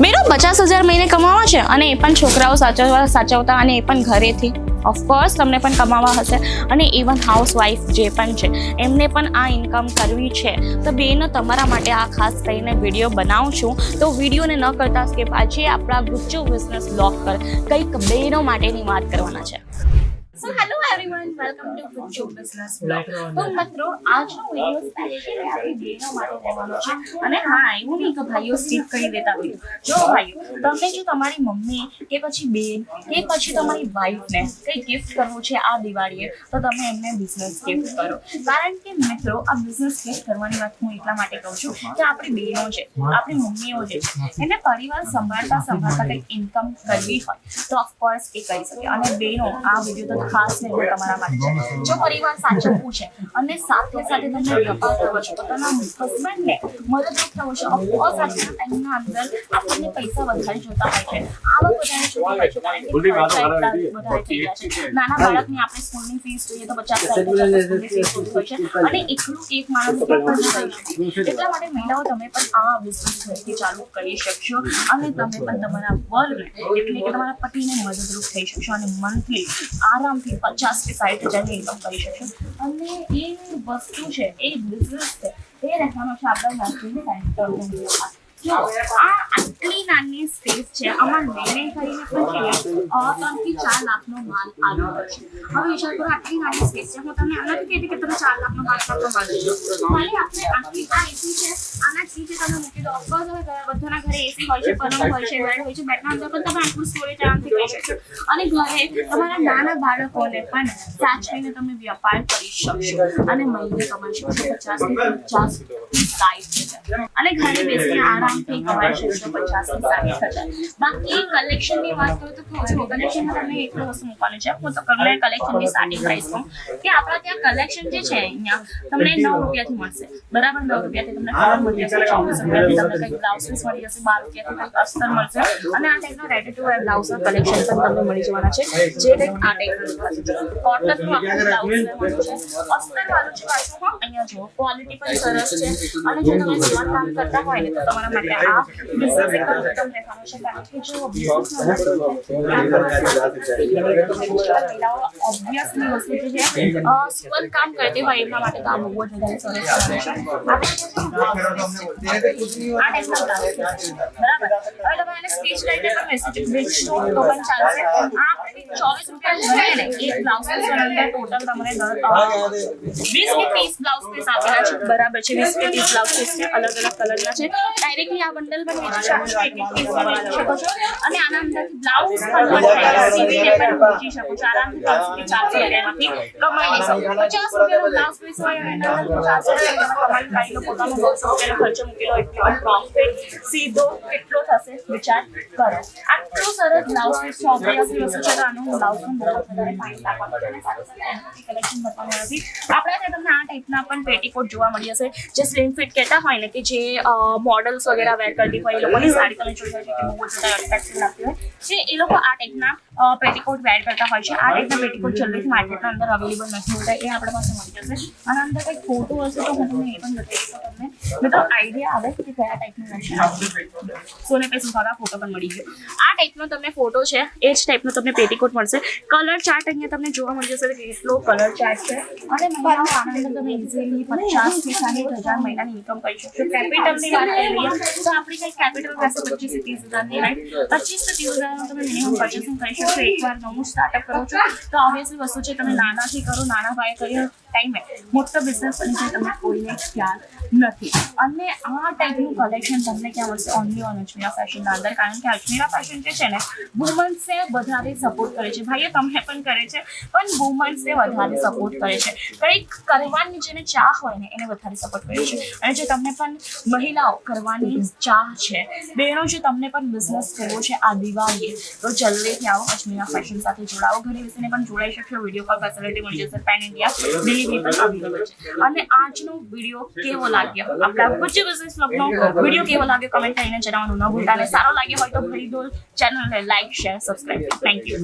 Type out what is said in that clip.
મેરો 50,000 મહિને કમાવા છે અને એ પણ છોકરાઓ સાચવતા અને એ પણ ઘરેથી. ઓફકોર્સ તમને પણ કમાવા હશે અને ઇવન હાઉસવાઈફ જે પણ છે એમને પણ આ ઇન્કમ કરવી છે. તો બેનો તમારા માટે આ ખાસ કરીને વિડીયો બનાવું છું. તો વિડીયોને ન કરતા સ્કીપ આજે આપણા ગુચ્ચુ બિઝનેસ બ્લોગ પર કંઈક બેનો માટેની વાત કરવાના છે. So hello everyone, welcome to Gucci Business Vlog. તો મિત્રો આજનો વિડિયો સ્પેશિયલી આપણી બહેનો માટે રહેવાનો છે અને હા એવું નહીં કે ભાઈઓ સ્કીપ કરી દેતા હોય. જો ભાઈઓ તમને જો તમારી મમ્મી કે પછી બેન કે પછી તમારી વાઈફને કંઈ ગિફ્ટ કરવું છે આ દિવાળીએ તો તમે એમને બિઝનેસ ગિફ્ટ કરો. કારણ કે મિત્રો આ બિઝનેસ ગિફ્ટ કરવાની વાત હું એટલા માટે કહું છું કે આપણી બહેનો છે, આપણી મમ્મીઓ જે છે એને પરિવાર સંભાળતા કંઈક ઇન્કમ કરવી હોય તો ઓફકોર્સ એ કરી શકે. અને બહેનો આ વિડીયો તો ખાસ કરીને તમારા માટે છે. જો પરિવાર સાચવવું છે અને સાથે સાથે તમને વેપાર કરવો છે, પોતાના હસબન્ડને મદદરૂપ થવું છે, ઓફકોર્સ આજના ટાઈમના અંદર આપણને પૈસા વધારે જોતા હોય છે, આવક વધારે જોતી હોય છે, કારણ કે વધારે થઈ ગયા છે. નાના બાળકની આપણે સ્કૂલની ફીસ જોઈએ તો 50,000 સ્કૂલની ફીસ હોતી હોય છે અને એકલું એક માણસ પણ કરી શકે. એટલા માટે મહિલાઓ તમે પણ આ બિઝનેસ ઘરથી ચાલુ કરી શકશો અને તમે પણ તમારા વર્ગને એટલે કે તમારા પતિને મદદરૂપ થઈ શકશો અને મંથલી આરામથી 50 કે 60,000 ઇન્કમ કરી શકશો. અને એ વસ્તુ છે, એ બિઝનેસ છે, એ રહેવાનો છે આપણા નર્સિંગ સેન્ટરની આ આટલી નાની સ્પેસ છે. આમાં લઈને કરીને પણ 3 થી 4 લાખનો માલ આવ્યો છે. હવે વિચાર કરો આટલી નાની સ્પેસ છે. હું તમને એમ નથી કહેતી કે તમે 4 લાખનો માલ લેજો. ખાલી આપણે આટલી આ એસી છે, આના નીચે તમે મૂકી દો. ઓફકોર્સ હવે બધાના ઘરે એસી હોય છે, પલંગ હોય છે, બેડ હોય છે. બેડના અંદર પણ તમે આટલું સ્ટોરેજ આરામથી કરી શકશો અને ઘરે તમારા નાના બાળકોને પણ સાચવીને તમે વ્યાપાર કરી શકશો અને મહિને કમાઈ શકશો 50,000 થી 60,000 અને ઘરે બેસીને આરામથી કમાઈ શકશો 50,000 થી 60,000. બાકી કલેક્શનની વાત કરું તો કહું છું કલેક્શનમાં તમને એટલું વસ્તુ મૂકવાનું છે. હું તો તમને કલેક્શનની સ્ટાર્ટિંગ પ્રાઇસ કહું કે આપણા ત્યાં કલેક્શન જે છે અહીંયા તમને 9 રૂપિયાથી મળશે. બરાબર, 9 રૂપિયાથી તમને ફોર્મ મળી જશે, 24 રૂપિયાથી તમને કંઈક બ્લાઉઝ પીસ મળી જશે, 12 રૂપિયાથી કંઈક અસ્તર મળશે અને આ ટાઈપના રેડી ટુ વેર બ્લાઉઝના કલેક્શન પણ તમને મળી જવાના છે. જે કંઈક આ ટાઈપનું દેખાશે, કોટનનું આખું બ્લાઉઝ લેવાનું છે, અસ્તર વાળું છે પાછું. હા અહીંયા જુઓ ક્વોલિટી પણ સરસ છે અને જો તમે સીવણ કામ કરતા હોય ને તો તમારા માટે આ બિઝનેસ એકદમ ઉત્તમ રહેવાનો છે. કારણ કે જો મહિલાઓ ઓબ્વિયસલી વસ્તુ જે છે સીવણ કામ કરતી હોય એમના માટે તો આ બહુ જ વધારે સરસ છે. આ ટાઈપના બ્લાઉઝ બરાબર. હવે તમે એને સ્ટીચ કરીને પણ મેસેજ વેચશો તો પણ ચાલશે. આ આપણે 24 રૂપિયા જોઈએ ને એક બ્લાઉઝ પીસ અંદર ટોટલ તમને 20 કે 30 બ્લાઉઝ પીસ આપેલા છે. બરાબર છે, 20 કે 30 બ્લાઉઝ પીસ છે, અલગ અલગ કલરના છે. ડાયરેક્ટલી આ બંડલ પણ વેચી શકો છો, એક પીસ પણ વેચી શકો છો અને આના અંદરથી બ્લાઉઝ પણ સીવીને પણ વેચી શકો છો. આરામથી 300 થી 400 રૂપિયામાંથી કમાઈ શકો. 50 રૂપિયાનો બ્લાઉઝ પીસ હોય અને એના અંદર 400 રૂપિયામાં કમાઈ કાઢી લો. પોતાનો 200 રૂપિયાનો ખર્ચો મૂકી લો એટલો પ્રોફિટ સીધો કેટલો થશે વિચાર કરો. આટલું સરસ બ્લાઉઝ પીસ છે, ઓબ્વિયસલી વસ્તુ છે તો આનું બ્લાઉઝ પણ બહુ વધારે ફાઇન લાગવાનું છે. કલેક્શન બતાવવાનું નથી. આપણે ત્યાં તમને આ ટાઈપના પણ પેટીકોટ જોવા મળી જશે જે સ્લિમ ફિટ કહેતા હોય ને કે જે મોડલ્સ વગેરે વેર કરતી હોય એ લોકોની સાડી તમે જોઈ હોય કે બહુ જ અટ્રેક્ટિવ લાગતી હોય જે એ લોકો આ ટાઈપના પેટીકોટ વેર કરતા હોય છે. આ ટાઈપના પેટીકોટ જલ્દીથી માર્કેટના અંદર અવેલેબલ નથી હોતા, એ આપણા પાસે મળી જશે. આના અંદર કંઈક ફોટો હશે તો હું તમને એ પણ બતાવીશ તો તમને તો આઈડિયા આવે કે કયા ટાઈપનું રહેશે. સોને પે સુહાગા ફોટો પણ મળી ગયો. આ ટાઈપનો તમને ફોટો છે, એ જ ટાઈપનો તમને પેટીકોટ મળશે. કલર ચાર્ટ અહીંયા તમને જોવા મળી જશે કે કેટલો કલર ચાર્ટ છે અને મહિનાઓ આના અંદર તમે ઇઝીલી 50,000 થી 60,000 મહિનાની ઇન્કમ કરી શકશો. કેપિટલની વાત કરી લઈએ તો આપણી કંઈક કેપિટલ પાસે 25 થી 30,000ની રાઈટ 25 થી 30,000 તમે મિનિમમ પર્ચેસિંગ કરી શકશો. એકવાર નવું સ્ટાર્ટઅપ કરો છો તો ઓબ્વિયસલી વસ્તુ છે તમે નાનાથી કરો, નાના પાયે કરીએ ટાઈમે મોટો બિઝનેસ બની જાય તમને કોઈને ખ્યાલ નથી. અને આ ટાઈપનું કલેક્શન તમને ક્યાં મળશે? ઓનલી ઓન અજમેરા ફેશનના અંદર. કારણ કે અજમેરા ફેશન જે છે ને વુમન્સને વધારે સપોર્ટ કરે છે. ભાઈઓ તમને પણ કરે છે પણ વુમન્સને વધારે સપોર્ટ કરે છે. કંઈક કરવાની જેને ચાહ હોય ને એને વધારે સપોર્ટ કરે છે. અને જો તમને પણ મહિલાઓ કરવાની ચાહ છે, બહેનો જો તમને પણ બિઝનેસ કરવો છે આ દિવાળીએ તો જલ્દીથી આવો અજમેરા ફેશન સાથે જોડાવો. ઘરે બેસીને પણ જોડાઈ શકશો. વિડીયો કોલ ફેસિલિટી મળી જશે. પેન ઇન્ડિયા ડિલિવરી પણ અવેલેબલ છે. અને આજનો વિડીયો કેવો લાગ્યો, આપણા ગુચ્ચુ બિઝનેસ બ્લોગનો વિડીયો કેવો લાગ્યો કમેન્ટ કરીને જણાવવાનું ન ભૂલતા. અને સારો લાગ્યો હોય તો ભરી દો ચેનલને like, share, subscribe. Thank you.